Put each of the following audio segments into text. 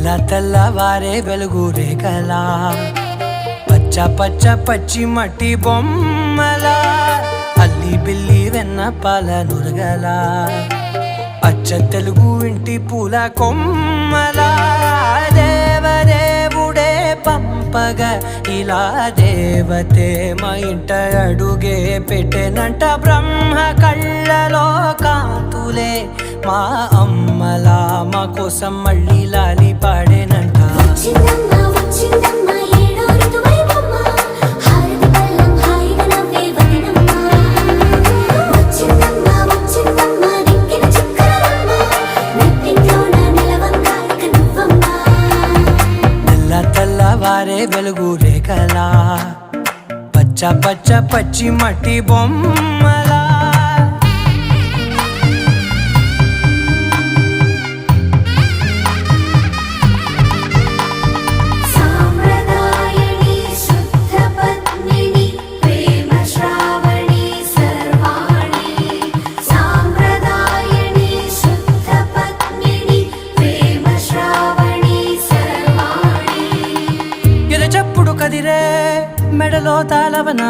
తెల్ల తెల్లవారే వెలుగు రేఖలా పచ్చ పచ్చ పచ్చి మట్టి బొమ్మలా అల్లి బిల్లి వెన్న పాల నురగలా అచ్చ తెలుగు ఇంటి పూల కొమ్మలా దేవదేవుడే పంపగా ఇలా దేవతే మా ఇంట అడుగే పెట్టెనంట బ్రహ్మ కళ్ళలో కాంతులే మా అమ్మలా మా కోసం మళ్ళీ లాలి పాడేనంట. తెల్లవారే వెలుగు రేఖలా పచ్చ పచ్చ పచ్చి మట్టి బొమ్మలా చెప్పుడు కదిరే మెడలో తాళవన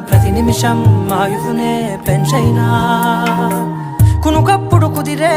ప్రతి నిమిషం ఆయుధునే పెంచైనా కునుకప్పుడు కుదిరే